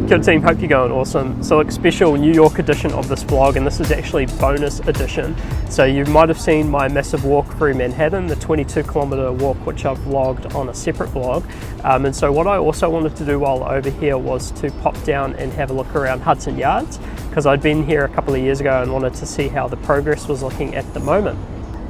Kia ora team, hope you're going awesome. So a special New York edition of this vlog, and this is actually bonus edition. So you might have seen my massive walk through Manhattan, the 22-kilometer walk, which I've vlogged on a separate vlog. And so what I also wanted to do while over here was to pop down and have a look around Hudson Yards, because I'd been here a couple of years ago and wanted to see how the progress was looking at the moment.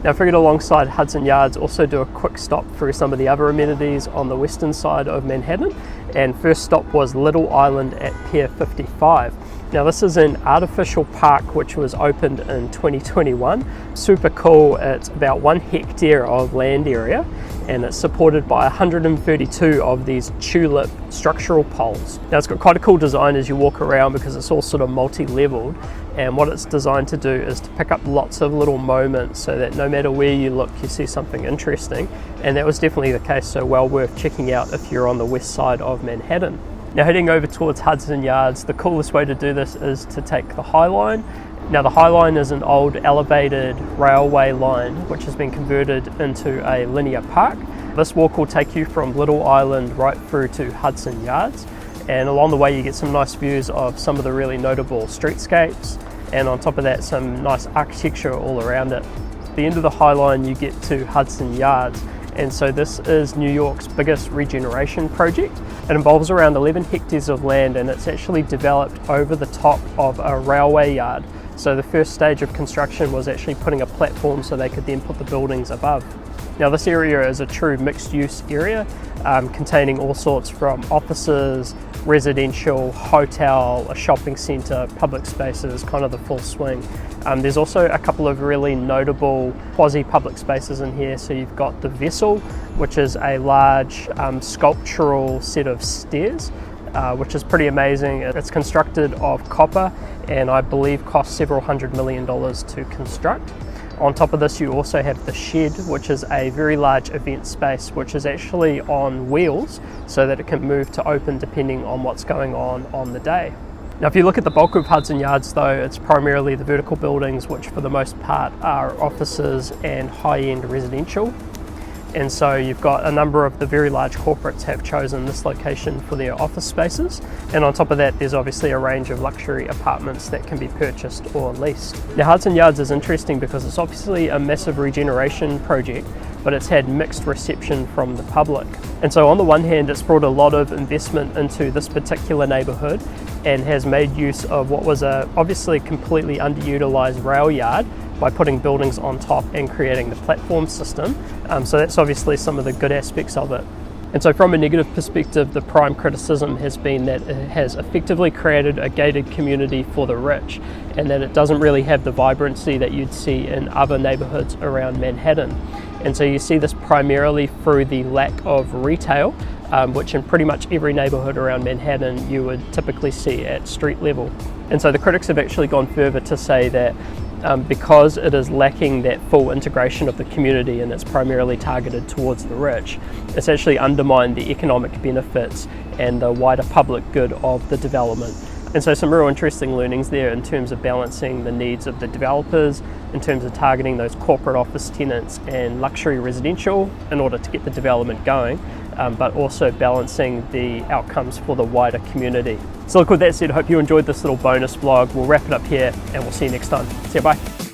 Now I figured alongside Hudson Yards also do a quick stop through some of the other amenities on the western side of Manhattan, and first stop was Little Island at Pier 55. Now this is an artificial park which was opened in 2021. Super cool. It's about 1 hectare of land area, and it's supported by 132 of these tulip structural poles. Now it's got quite a cool design as you walk around because it's all sort of multi-leveled, and what it's designed to do is to pick up lots of little moments so that no matter where you look you see something interesting, and that was definitely the case, so well worth checking out if you're on the west side of Manhattan. Now heading over towards Hudson Yards, the coolest way to do this is to take the High Line. Now the High Line is an old elevated railway line which has been converted into a linear park. This walk will take you from Little Island right through to Hudson Yards, and along the way you get some nice views of some of the really notable streetscapes, and on top of that some nice architecture all around it. At the end of the High Line you get to Hudson Yards, and so this is New York's biggest regeneration project. It involves around 11 hectares of land, and it's actually developed over the top of a railway yard. So the first stage of construction was actually putting a platform so they could then put the buildings above. Now this area is a true mixed use area, containing all sorts from offices, residential, hotel, a shopping centre, public spaces, kind of the full swing. There's also a couple of really notable quasi-public spaces in here. So you've got the Vessel, which is a large sculptural set of stairs, which is pretty amazing. It's constructed of copper and I believe cost several $100 million to construct. On top of this you also have the Shed, which is a very large event space which is actually on wheels so that it can move to open depending on what's going on the day. Now if you look at the bulk of Hudson Yards though, it's primarily the vertical buildings which for the most part are offices and high-end residential. And so you've got a number of the very large corporates have chosen this location for their office spaces, and on top of that there's obviously a range of luxury apartments that can be purchased or leased. Now Hudson Yards is interesting because it's obviously a massive regeneration project, but it's had mixed reception from the public. And so on the one hand it's brought a lot of investment into this particular neighbourhood and has made use of what was a obviously completely underutilised rail yard by putting buildings on top and creating the platform system. So that's obviously some of the good aspects of it. And so from a negative perspective, the prime criticism has been that it has effectively created a gated community for the rich, and that it doesn't really have the vibrancy that you'd see in other neighbourhoods around Manhattan. And so you see this primarily through the lack of retail, which in pretty much every neighbourhood around Manhattan you would typically see at street level. And so the critics have actually gone further to say that because it is lacking that full integration of the community and it's primarily targeted towards the rich, it's actually undermined the economic benefits and the wider public good of the development. And so some real interesting learnings there in terms of balancing the needs of the developers, in terms of targeting those corporate office tenants and luxury residential in order to get the development going, but also balancing the outcomes for the wider community. So look, with that said, I hope you enjoyed this little bonus vlog. We'll wrap it up here and we'll see you next time. See you, bye.